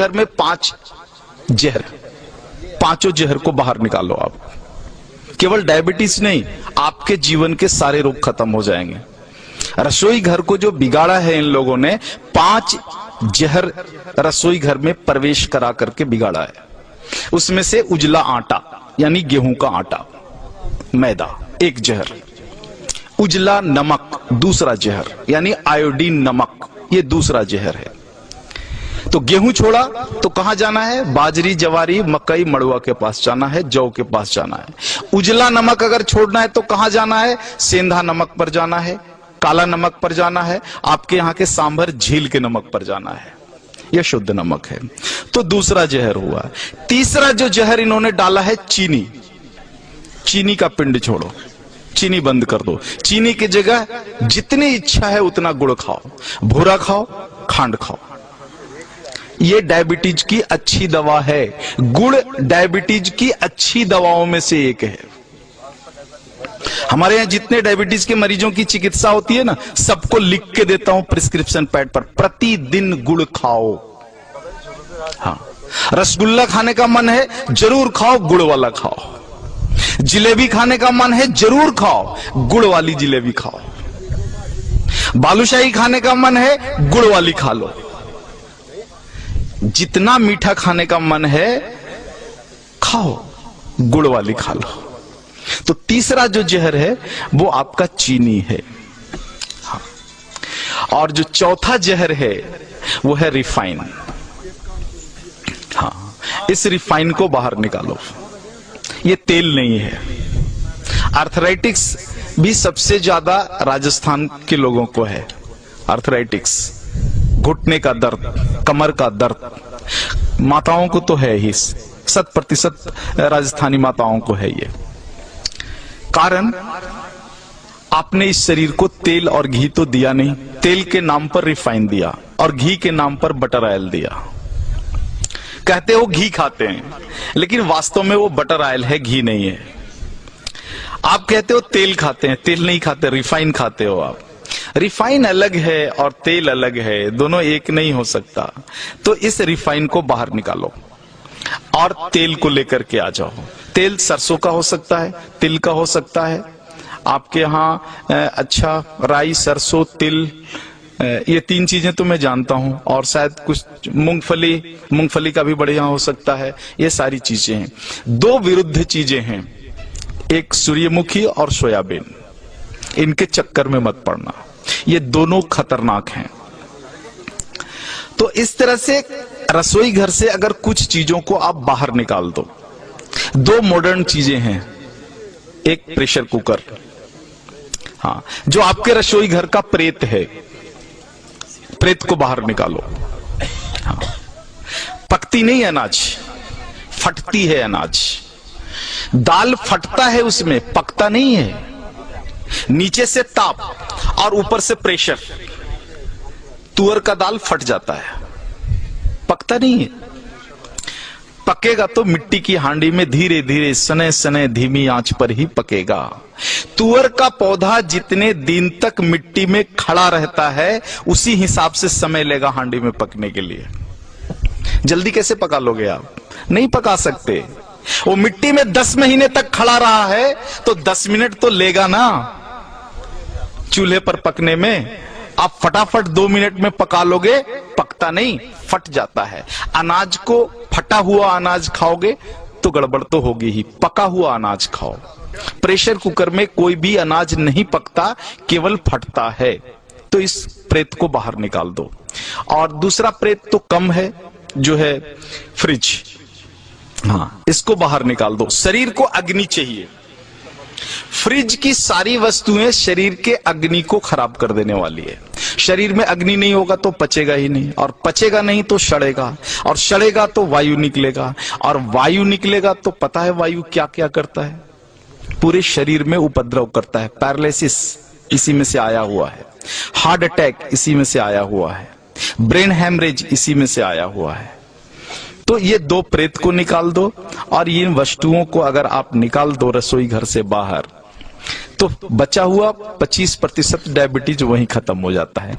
घर में 5 जहर, पांचों जहर को बाहर निकालो आप। केवल डायबिटीज नहीं, आपके जीवन के सारे रोग खत्म हो जाएंगे। रसोई घर को जो बिगाड़ा है इन लोगों ने, 5 जहर रसोई घर में प्रवेश करा करके बिगाड़ा है। उसमें से उजला आटा यानी गेहूं का आटा, मैदा एक जहर, उजला नमक दूसरा जहर यानी आयोडीन नमक, ये दूसरा जहर है। तो गेहूं छोड़ा तो कहां जाना है? बाजरी, जवारी, मकई, मड़ुआ के पास जाना है, जौ के पास जाना है। उजला नमक अगर छोड़ना है तो कहां जाना है? सेंधा नमक पर जाना है, काला नमक पर जाना है, आपके यहां के सांभर झील के नमक पर जाना है। यह शुद्ध नमक है। तो दूसरा जहर हुआ। तीसरा जो जहर इन्होंने डाला है चीनी। चीनी का पिंड छोड़ो, चीनी बंद कर दो। चीनी की जगह जितनी इच्छा है उतना गुड़ खाओ, भूरा खाओ, खांड खाओ। ये डायबिटीज की अच्छी दवा है। गुड़ डायबिटीज की अच्छी दवाओं में से एक है। हमारे यहां जितने डायबिटीज के मरीजों की चिकित्सा होती है ना, सबको लिख के देता हूं प्रिस्क्रिप्शन पैड पर, प्रतिदिन गुड़ खाओ। हाँ, रसगुल्ला खाने का मन है, जरूर खाओ, गुड़ वाला खाओ। जिलेबी खाने का मन है, जरूर खाओ, गुड़ वाली जिलेबी खाओ। बालूशाही खाने का मन है, गुड़ वाली खा लो। जितना मीठा खाने का मन है खाओ, गुड़ वाली खा लो। तो तीसरा जो जहर है वो आपका चीनी है। हाँ। और जो चौथा जहर है वो है रिफाइन। हाँ, इस रिफाइन को बाहर निकालो। ये तेल नहीं है। आर्थराइटिक्स भी सबसे ज्यादा राजस्थान के लोगों को है। आर्थराइटिक्स, घुटने का दर्द, कमर का दर्द, माताओं को तो है ही, 100% राजस्थानी माताओं को है ये। कारण आपने इस शरीर को तेल और घी तो दिया नहीं, तेल के नाम पर रिफाइन दिया और घी के नाम पर बटर ऑयल दिया। कहते हो घी खाते हैं, लेकिन वास्तव में वो बटर ऑयल है, घी नहीं है। आप कहते हो तेल खाते हैं, तेल नहीं खाते, रिफाइन खाते हो आप। रिफाइन अलग है और तेल अलग है, दोनों एक नहीं हो सकता। तो इस रिफाइन को बाहर निकालो और तेल को लेकर के आ जाओ। तेल सरसों का हो सकता है, तिल का हो सकता है, आपके यहाँ अच्छा राई, सरसों, तिल, ये 3 चीजें तो मैं जानता हूं, और शायद कुछ मूंगफली का भी बढ़िया हो सकता है। ये सारी चीजें हैं। 2 विरुद्ध चीजें हैं, एक सूर्यमुखी और सोयाबीन। इनके चक्कर में मत पड़ना, ये दोनों खतरनाक हैं। तो इस तरह से रसोई घर से अगर कुछ चीजों को आप बाहर निकाल दो। 2 मॉडर्न चीजें हैं, एक प्रेशर कुकर, हाँ, जो आपके रसोई घर का प्रेत है, प्रेत को बाहर निकालो। हाँ, पकती नहीं अनाज, फटती है अनाज। दाल फटता है उसमें, पकता नहीं है। नीचे से ताप और ऊपर से प्रेशर, तुअर का दाल फट जाता है, पकता नहीं है। पकेगा तो मिट्टी की हांडी में धीरे धीरे, सने सने, धीमी आंच पर ही पकेगा। तुअर का पौधा जितने दिन तक मिट्टी में खड़ा रहता है, उसी हिसाब से समय लेगा हांडी में पकने के लिए। जल्दी कैसे पका लोगे आप? नहीं पका सकते। वो मिट्टी में 10 महीने तक खड़ा रहा है तो 10 मिनट तो लेगा ना चूल्हे पर पकने में। आप फटाफट 2 मिनट में पका लोगे, पकता नहीं, फट जाता है। अनाज को, फटा हुआ अनाज खाओगे तो गड़बड़ तो होगी ही, पका हुआ अनाज खाओ। प्रेशर कुकर में कोई भी अनाज नहीं पकता, केवल फटता है। तो इस प्रेत को बाहर निकाल दो। और दूसरा प्रेत तो कम है, जो है फ्रिज, हाँ, इसको बाहर निकाल दो। शरीर को अग्नि चाहिए। फ्रिज की सारी वस्तुएं शरीर के अग्नि को खराब कर देने वाली है। शरीर में अग्नि नहीं होगा तो पचेगा ही नहीं, और पचेगा नहीं तो सड़ेगा, और सड़ेगा तो वायु निकलेगा, और वायु निकलेगा तो पता है वायु क्या क्या करता है? पूरे शरीर में उपद्रव करता है। पैरालिसिस इसी में से आया हुआ है, हार्ट अटैक इसी में से आया हुआ है, ब्रेन हैमरेज इसी में से आया हुआ है। तो ये 2 प्रेत को निकाल दो, और इन वस्तुओं को अगर आप निकाल दो रसोई घर से बाहर, तो बचा हुआ 25% डायबिटीज वहीं खत्म हो जाता है।